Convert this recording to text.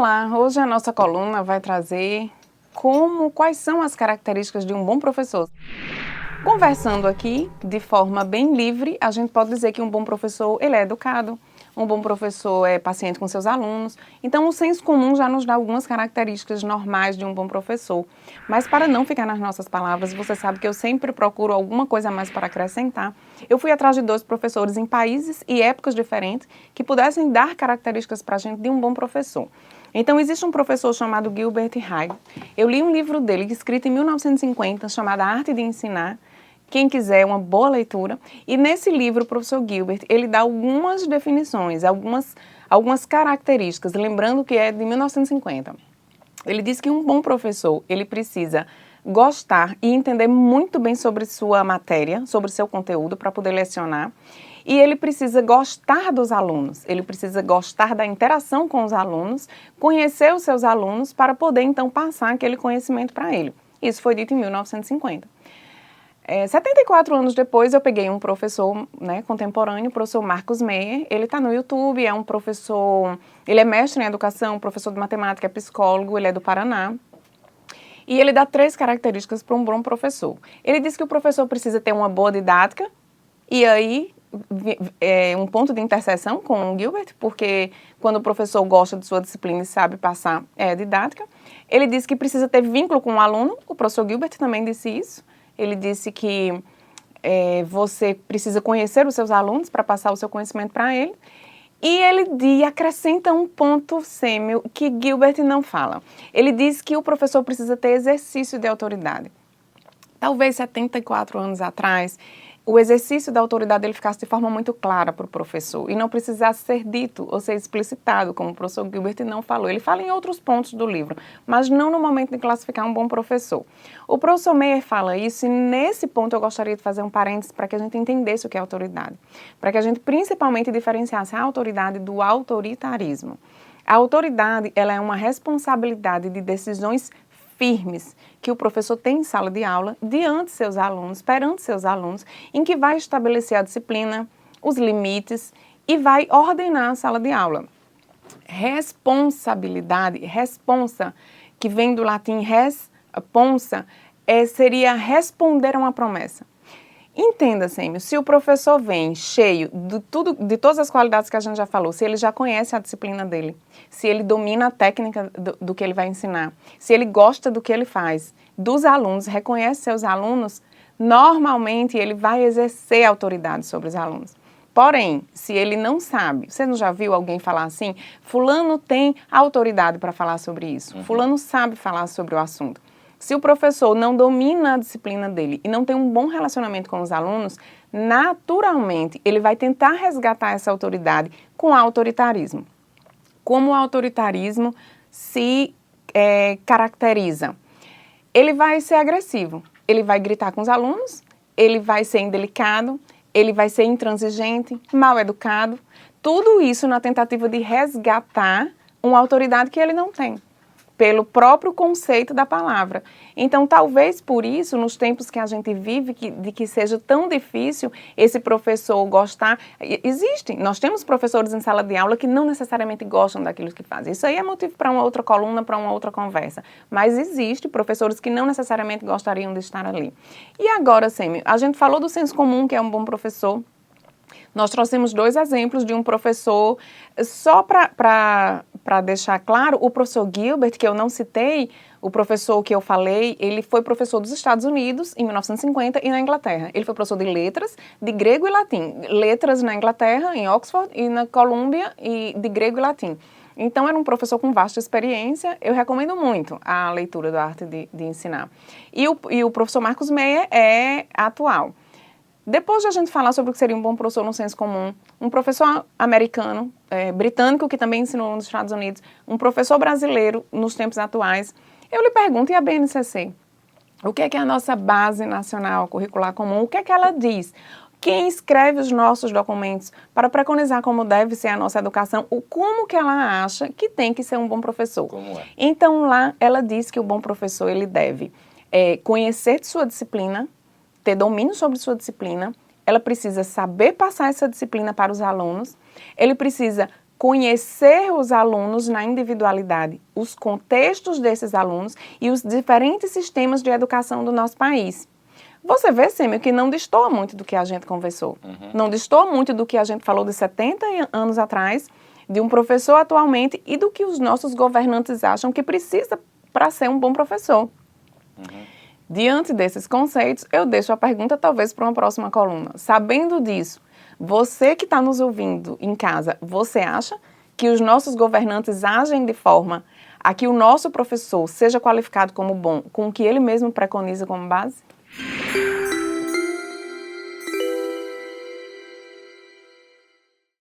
Olá, hoje a nossa coluna vai trazer quais são as características de um bom professor. Conversando aqui de forma bem livre, a gente pode dizer que um bom professor, ele é educado, um bom professor é paciente com seus alunos. Então, o senso comum já nos dá algumas características normais de um bom professor. Mas para não ficar nas nossas palavras, você sabe que eu sempre procuro alguma coisa a mais para acrescentar. Eu fui atrás de 2 professores em países e épocas diferentes que pudessem dar características para a gente de um bom professor. Então, existe um professor chamado Gilbert Ryle. Eu li um livro dele, escrito em 1950, chamado A Arte de Ensinar. Quem quiser, uma boa leitura. E nesse livro, o professor Gilbert, ele dá algumas definições, algumas características, lembrando que é de 1950. Ele diz que um bom professor, ele precisa gostar e entender muito bem sobre sua matéria, sobre seu conteúdo, para poder lecionar. E ele precisa gostar dos alunos, ele precisa gostar da interação com os alunos, conhecer os seus alunos para poder, então, passar aquele conhecimento para ele. Isso foi dito em 1950. 74 anos depois, eu peguei um professor contemporâneo, o professor Marcos Meyer. Ele está no YouTube, é um professor, ele é mestre em educação, professor de matemática, é psicólogo, ele é do Paraná. E ele dá 3 características para um bom professor. Ele diz que o professor precisa ter uma boa didática, e aí é um ponto de interseção com o Gilbert, porque quando o professor gosta de sua disciplina e sabe passar, é a didática. Ele diz que precisa ter vínculo com o aluno, o professor Gilbert também disse isso. Ele disse que você precisa conhecer os seus alunos para passar o seu conhecimento para ele. E ele acrescenta um ponto sêmio que Gilbert não fala. Ele diz que o professor precisa ter exercício de autoridade. Talvez 74 anos atrás, o exercício da autoridade ele ficasse de forma muito clara para o professor e não precisasse ser dito ou ser explicitado, como o professor Gilbert não falou. Ele fala em outros pontos do livro, mas não no momento de classificar um bom professor. O professor Meyer fala isso e nesse ponto eu gostaria de fazer um parênteses para que a gente entendesse o que é autoridade, para que a gente principalmente diferenciasse a autoridade do autoritarismo. A autoridade ela é uma responsabilidade de decisões firmes que o professor tem em sala de aula, diante de seus alunos, perante seus alunos, em que vai estabelecer a disciplina, os limites e vai ordenar a sala de aula. Responsabilidade, responsa, que vem do latim responsa, seria responder a uma promessa. Entenda, Sêmio, se o professor vem cheio de todas as qualidades que a gente já falou, se ele já conhece a disciplina dele, se ele domina a técnica do que ele vai ensinar, se ele gosta do que ele faz, dos alunos, reconhece seus alunos, normalmente ele vai exercer autoridade sobre os alunos. Porém, se ele não sabe, você não já viu alguém falar assim? Fulano tem autoridade para falar sobre isso, fulano sabe falar sobre o assunto. Se o professor não domina a disciplina dele e não tem um bom relacionamento com os alunos, naturalmente ele vai tentar resgatar essa autoridade com autoritarismo. Como o autoritarismo se caracteriza? Ele vai ser agressivo, ele vai gritar com os alunos, ele vai ser indelicado, ele vai ser intransigente, mal educado. Tudo isso na tentativa de resgatar uma autoridade que ele não tem, pelo próprio conceito da palavra. Então, talvez por isso, nos tempos que a gente vive, de que seja tão difícil esse professor gostar, nós temos professores em sala de aula que não necessariamente gostam daquilo que fazem. Isso aí é motivo para uma outra coluna, para uma outra conversa. Mas existe professores que não necessariamente gostariam de estar ali. E agora, Sêmio, a gente falou do senso comum, que é um bom professor. Nós trouxemos 2 exemplos de um professor, só para deixar claro, o professor Gilbert, que eu não citei, o professor que eu falei, ele foi professor dos Estados Unidos em 1950 e na Inglaterra. Ele foi professor de letras, de grego e latim. Letras na Inglaterra, em Oxford, e na Colômbia, e de grego e latim. Então, era um professor com vasta experiência, eu recomendo muito a leitura da Arte de Ensinar. E o professor Marcos Meyer é atual. Depois de a gente falar sobre o que seria um bom professor no senso comum, um professor americano, britânico, que também ensinou nos Estados Unidos, um professor brasileiro nos tempos atuais, eu lhe pergunto, e a BNCC? O que é a nossa Base Nacional Curricular Comum? O que é que ela diz? Quem escreve os nossos documentos para preconizar como deve ser a nossa educação, como que ela acha que tem que ser um bom professor? Como é? Então, lá, ela diz que o bom professor, ele deve conhecer de sua disciplina, ter domínio sobre sua disciplina, ela precisa saber passar essa disciplina para os alunos, ele precisa conhecer os alunos na individualidade, os contextos desses alunos e os diferentes sistemas de educação do nosso país. Você vê, Sêmio, que não destoa muito do que a gente conversou. Não destoa muito do que a gente falou de 70 anos atrás, de um professor atualmente e do que os nossos governantes acham que precisa para ser um bom professor. Diante desses conceitos, eu deixo a pergunta talvez para uma próxima coluna. Sabendo disso, você que está nos ouvindo em casa, você acha que os nossos governantes agem de forma a que o nosso professor seja qualificado como bom, com o que ele mesmo preconiza como base?